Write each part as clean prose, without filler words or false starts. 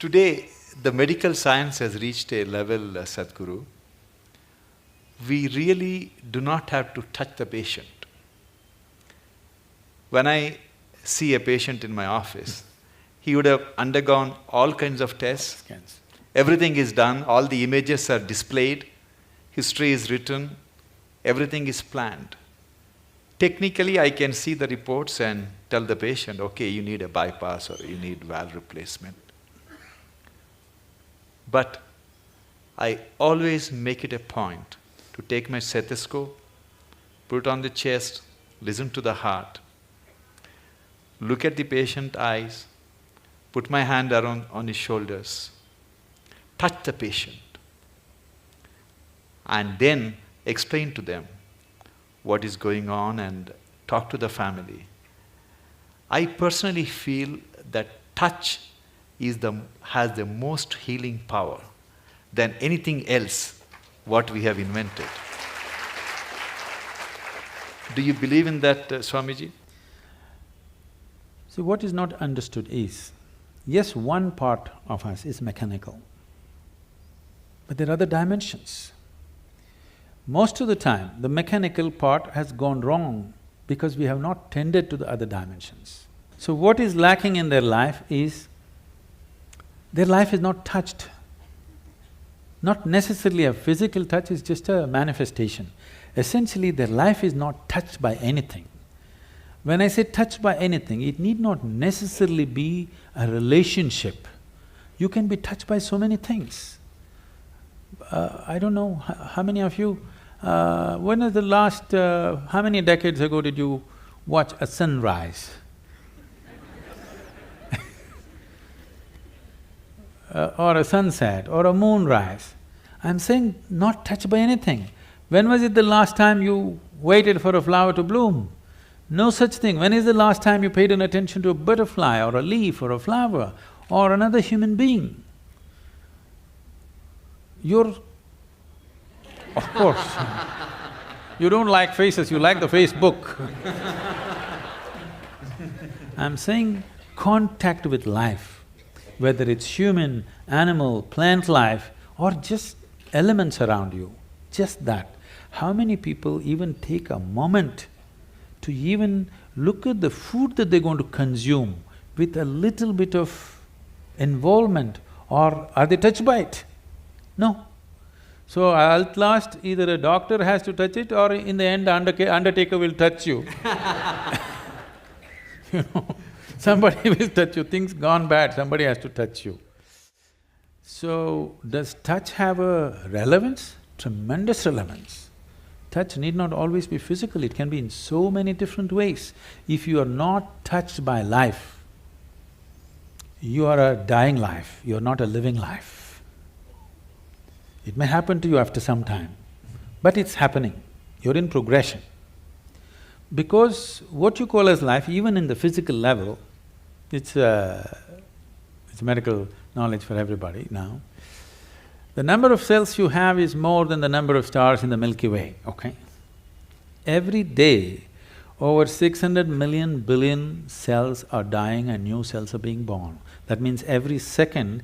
Today, the medical science has reached a level, Sadhguru, we really do not have to touch the patient. When I see a patient in my office, he would have undergone all kinds of tests. Everything is done, all the images are displayed, history is written, everything is planned. Technically, I can see the reports and tell the patient, okay, you need a bypass or you need valve replacement. But I always make it a point to take my stethoscope, put it on the chest, listen to the heart, look at the patient's eyes, put my hand around on his shoulders, touch the patient, and then explain to them what is going on and talk to the family. I personally feel that touch has the most healing power than anything else what we have invented. Do you believe in that, Swamiji? See, what is not understood is, yes, one part of us is mechanical, but there are other dimensions. Most of the time, the mechanical part has gone wrong because we have not tended to the other dimensions. So what is lacking in their life is, their life is not touched. Not necessarily a physical touch, is just a manifestation. Essentially, their life is not touched by anything. When I say touched by anything, it need not necessarily be a relationship. You can be touched by so many things. I don't know how many of you… when was the last… how many decades ago did you watch a sunrise? Or a sunset, or a moonrise. I'm saying not touched by anything. When was it the last time you waited for a flower to bloom? No such thing. When is the last time you paid an attention to a butterfly or a leaf or a flower or another human being? You're… of course, you don't like faces, you like the Facebook. I'm saying contact with life, whether it's human, animal, plant life, or just elements around you, just that. How many people even take a moment to even look at the food that they're going to consume with a little bit of involvement, or are they touched by it? No. So at last, either a doctor has to touch it, or in the end, undertaker will touch you. You know, somebody will touch you, things gone bad, somebody has to touch you. So, does touch have a relevance? Tremendous relevance. Touch need not always be physical, it can be in so many different ways. If you are not touched by life, you are a dying life, you are not a living life. It may happen to you after some time, but it's happening, you're in progression. Because what you call as life, even in the physical level, it's medical knowledge for everybody now. The number of cells you have is more than the number of stars in the Milky Way, okay? Every day, over 600 million billion cells are dying and new cells are being born. That means every second,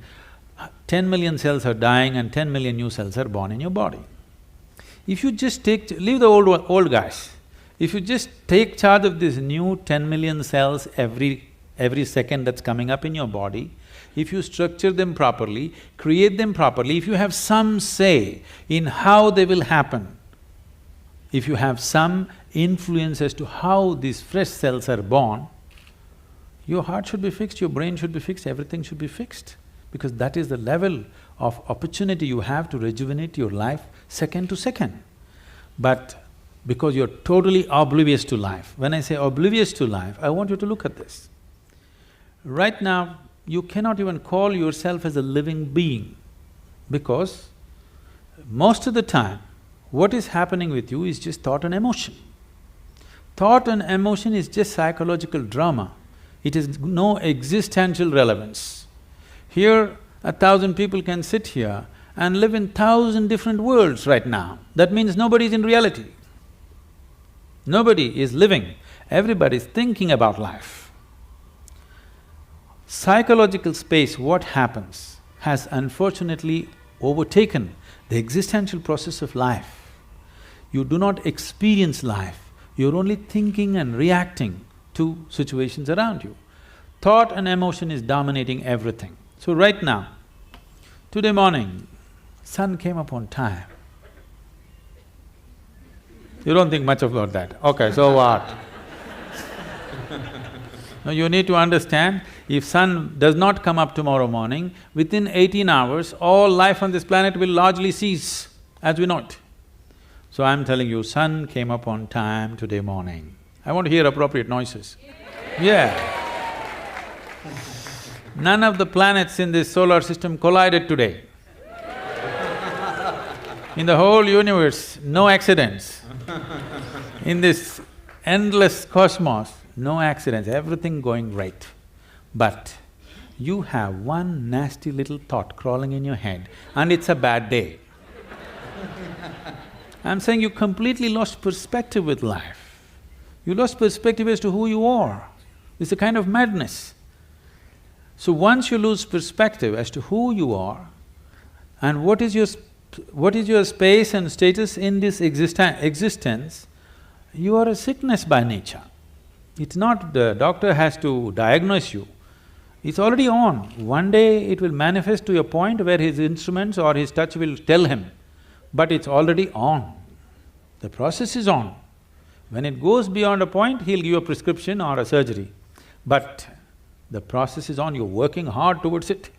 10 million cells are dying and 10 million new cells are born in your body. If you just leave the old guys, if you just take charge of these new 10 million cells every second that's coming up in your body, if you structure them properly, create them properly, if you have some say in how they will happen, if you have some influence as to how these fresh cells are born, your heart should be fixed, your brain should be fixed, everything should be fixed. Because that is the level of opportunity you have to rejuvenate your life second to second. But because you're totally oblivious to life, when I say oblivious to life, I want you to look at this. Right now, you cannot even call yourself as a living being, because most of the time, what is happening with you is just thought and emotion. Thought and emotion is just psychological drama. It has no existential relevance. Here, 1,000 people can sit here and live in 1,000 different worlds right now. That means nobody is in reality. Nobody is living, everybody is thinking about life. psychological space, what happens, has unfortunately overtaken the existential process of life. You do not experience life, you're only thinking and reacting to situations around you. Thought and emotion is dominating everything. So right now, today morning, sun came up on time. You don't think much about that. Okay, so what? Now you need to understand, if sun does not come up tomorrow morning, within 18 hours, all life on this planet will largely cease as we know it. So I'm telling you, sun came up on time today morning. I want to hear appropriate noises. Yeah. None of the planets in this solar system collided today. In the whole universe, no accidents. In this endless cosmos, no accidents, everything going right. But you have one nasty little thought crawling in your head and it's a bad day. I'm saying you completely lost perspective with life. You lost perspective as to who you are. It's a kind of madness. So once you lose perspective as to who you are and what is your space and status in this existence, you are a sickness by nature. It's not the doctor has to diagnose you, it's already on. One day it will manifest to a point where his instruments or his touch will tell him, but it's already on. The process is on. When it goes beyond a point, he'll give you a prescription or a surgery. But the process is on, you're working hard towards it.